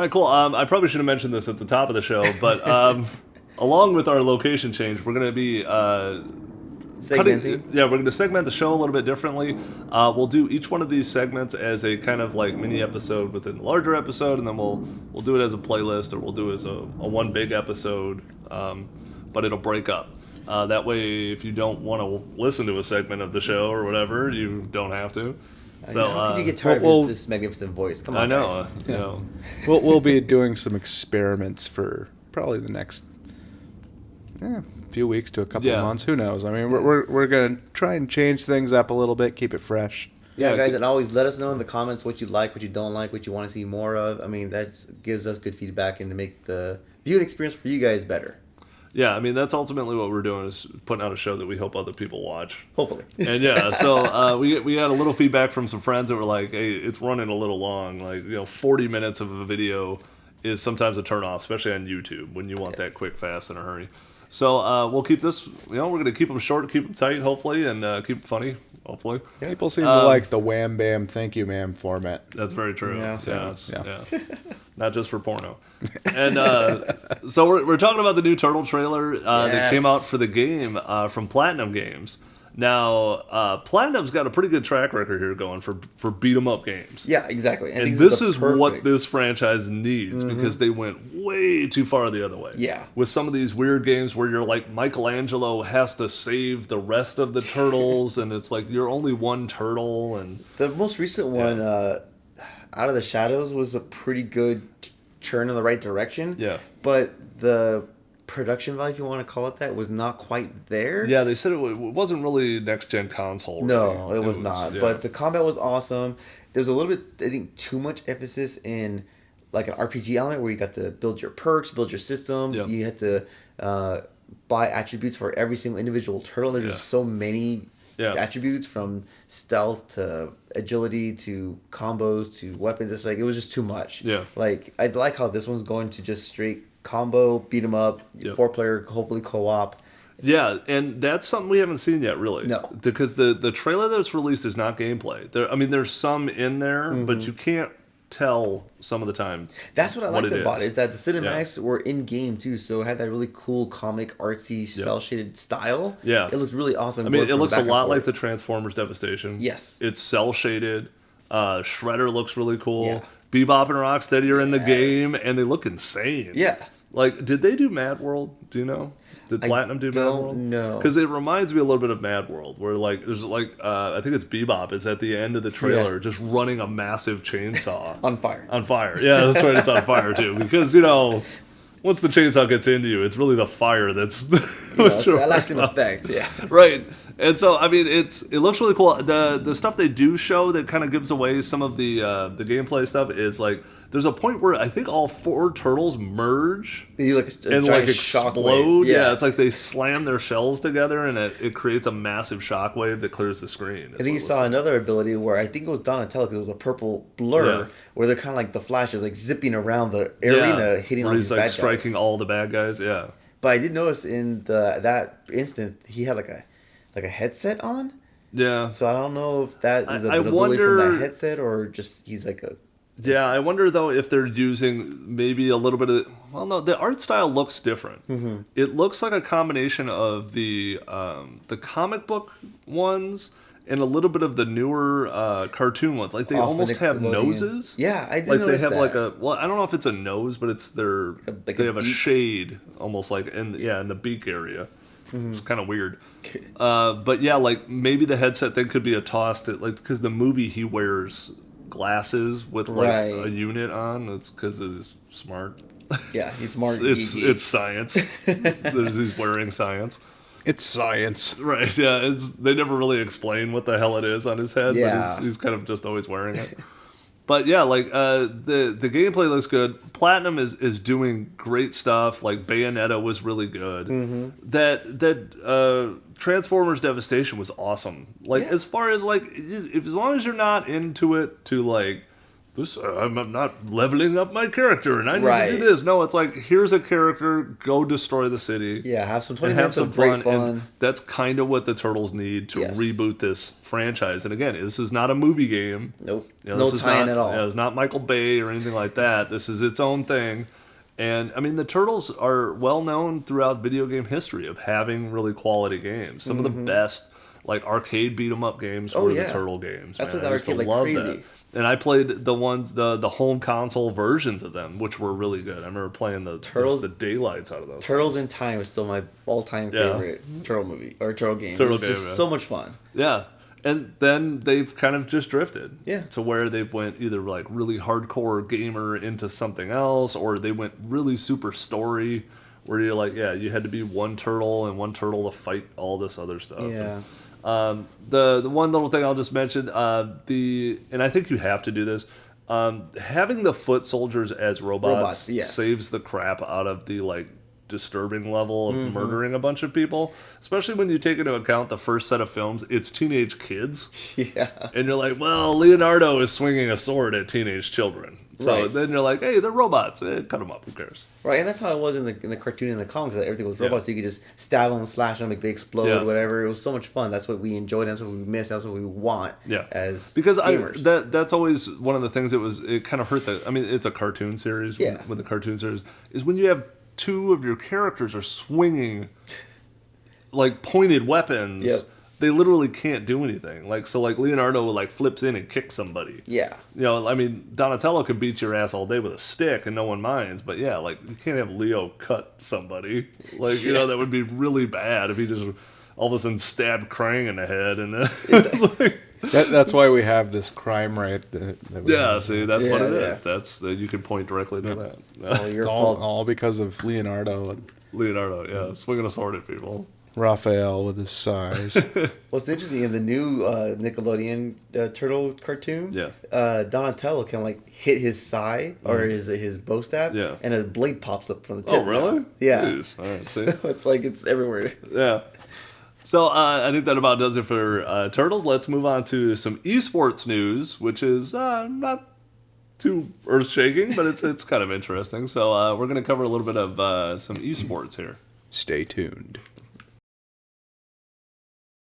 right, cool. I probably should have mentioned this at the top of the show, but along with our location change, we're going to be Segmenting. we're going to segment the show a little bit differently. We'll do each one of these segments as a kind of like mini episode within the larger episode, and then we'll do it as a playlist, or we'll do it as a one big episode, but it'll break up. That way, if you don't want to listen to a segment of the show or whatever, you don't have to. So, how could you get tired of this magnificent voice? Come on, I know. guys. You know. We'll be doing some experiments for probably the next few weeks to a couple of months. Who knows? I mean, we're gonna try and change things up a little bit, keep it fresh. Yeah, guys, and always let us know in the comments what you like, what you don't like, what you want to see more of. I mean, that gives us good feedback and to make the viewing experience for you guys better. Yeah, I mean, that's ultimately what we're doing, is putting out a show that we hope other people watch. Hopefully. And yeah, so we had a little feedback from some friends that were like, hey, it's running a little long. Like, 40 minutes of a video is sometimes a turnoff, especially on YouTube, when you want that quick, fast, in a hurry. So we'll keep this, we're going to keep them short, keep them tight, hopefully, and keep them funny, hopefully. People seem to like the wham, bam, thank you, ma'am format. That's very true. Yeah. Yeah. Not just for porno. And so we're talking about the new Turtle trailer that came out for the game from Platinum Games. Now, Platinum's got a pretty good track record here going for beat-em-up games. Yeah, exactly. And this is what this franchise needs, because they went way too far the other way. Yeah. With some of these weird games where you're like, Michelangelo has to save the rest of the turtles, and it's like you're only one turtle. And the most recent one, Out of the Shadows, was a pretty good turn in the right direction. Yeah. But the production value, if you want to call it that, was not quite there. Yeah, they said it wasn't really next-gen console. Really. No, it was not. Yeah. But the combat was awesome. There was a little bit, I think, too much emphasis in like an RPG element where you got to build your perks, build your systems. Yep. You had to buy attributes for every single individual turtle. There's just so many attributes, from stealth to agility to combos to weapons. It's like, it was just too much. Yeah. Like, I like how this one's going to just straight combo, beat 'em up, 4-player, hopefully co-op. Yeah, and that's something we haven't seen yet, really. No. Because the trailer that's released is not gameplay. There's some in there, but you can't tell some of the time. That's what I liked about it. Is that the cinematics were in game too, so it had that really cool comic artsy cell shaded style. Yeah, it looked really awesome. I mean, it looks a lot like the Transformers Devastation. Yes, it's cell shaded. Shredder looks really cool. Yeah. Bebop and Rocksteady are in the game, and they look insane. Yeah. Like, did they do Mad World? Do you know? Did Platinum do Mad World? No. Because it reminds me a little bit of Mad World, where like there's like I think it's Bebop is at the end of the trailer just running a massive chainsaw on fire. On fire, yeah, that's right. It's on fire too, because once the chainsaw gets into you, it's really the fire that's it's a lasting effect. Yeah, right. And so I mean, it looks really cool. The stuff they do show that kind of gives away some of the gameplay stuff is like, there's a point where I think all 4 turtles merge and explode. Yeah, it's like they slam their shells together, and it creates a massive shockwave that clears the screen. I think you saw another ability where I think it was Donatello, because it was a purple blur, where they're kind of like the Flash is like zipping around the arena, hitting all these bad guys. He's like striking all the bad guys. Yeah. But I did notice in that instance he had like a headset on. Yeah. So I don't know if that is a ability from that headset, or just he's like a... Yeah, I wonder, though, if they're using maybe a little bit of... Well, no, the art style looks different. Mm-hmm. It looks like a combination of the comic book ones and a little bit of the newer cartoon ones. Like, they almost have noses. Yeah, I did like notice they have that. like a... Well, I don't know if it's a nose, but it's their... they have a shade, almost like in the beak area. Mm-hmm. It's kind of weird. But yeah, like, maybe the headset thing could be a toss to... Like, because the movie he wears... glasses with like a unit on. It's because he's smart. Yeah, he's smart. It's science. He's wearing science. It's science, right? Yeah, they never really explain what the hell it is on his head. Yeah, but he's kind of just always wearing it. But yeah, like the gameplay looks good. Platinum is doing great stuff. Like Bayonetta was really good. Mm-hmm. That Transformers Devastation was awesome. Like as far as like as long as you're not into it to like I'm not leveling up my character, and I need Right. to do this. No, it's like, here's a character, go destroy the city. Yeah, have some 20 and have minutes some of great fun. fun. And that's kind of what the Turtles need to Yes. reboot this franchise. And again, this is not a movie game. Nope. You know, No this is tie-in not- at all. yeah, it's not Michael Bay or anything like that. This is its own thing. And I mean, the Turtles are well known throughout video game history of having really quality games. Some of the best, like, arcade beat 'em up games were the Turtle games. I Man. played that used to arcade like love crazy. that. And I played the ones, the home console versions of them, which were really good. I remember playing the Turtles- just the daylights out of those. Turtles in Time is still my all-time Yeah. favorite Turtle movie or Turtle game. Turtle It's game, just yeah. so much fun. Yeah. And then they've kind of just drifted. Yeah. To where they went either like really hardcore gamer into something else, or they went really super story where you're like, yeah, you had to be one turtle and one turtle to fight all this other stuff. Yeah. The one little thing I'll just mention, and I think you have to do this, having the foot soldiers as robots, Yes. saves the crap out of the like disturbing level of murdering a bunch of people, especially when you take into account the first set of films, it's teenage kids. Yeah. And you're like, well, Leonardo is swinging a sword at teenage children. So Right. then you're like, hey, they're robots. Cut them up. Who cares? Right, and that's how it was in the cartoon and the comics. That everything was Yeah. robots, so you could just stab them, slash them, like they explode, Yeah. whatever. It was so much fun. That's what we enjoyed. That's what we miss. That's what we want. Yeah. As Because gamers. that's always one of the things it kind of hurt I mean, it's a cartoon series. Yeah. With the cartoon series is when you have two of your characters are swinging like pointed weapons. Yep. They literally can't do anything. Like Leonardo like flips in and kicks somebody. yeah. You know, I mean, Donatello could beat your ass all day with a stick and no one minds, but yeah, like, you can't have Leo cut somebody. Like, you know, that would be really bad if he just all of a sudden stabbed Krang in the head and then it's like, That's why we have this crime rate. That we yeah, have. see, that's what Yeah, it yeah. is. That's you can point directly to It's all that. your It's fault. all because of Leonardo and Leonardo, yeah, swinging a sword at people. Raphael with his size. What's interesting in the new Nickelodeon Turtle cartoon, Yeah. Donatello can like hit his sai or his bow stab, Yeah. and a blade pops up from the tip. Oh, really? now. Yeah. Jeez. All right, see. So it's like it's everywhere. Yeah. So I think that about does it for Turtles. Let's move on to some esports news, which is not too earth-shaking, but it's kind of interesting. So we're going to cover a little bit of some esports here. Stay tuned.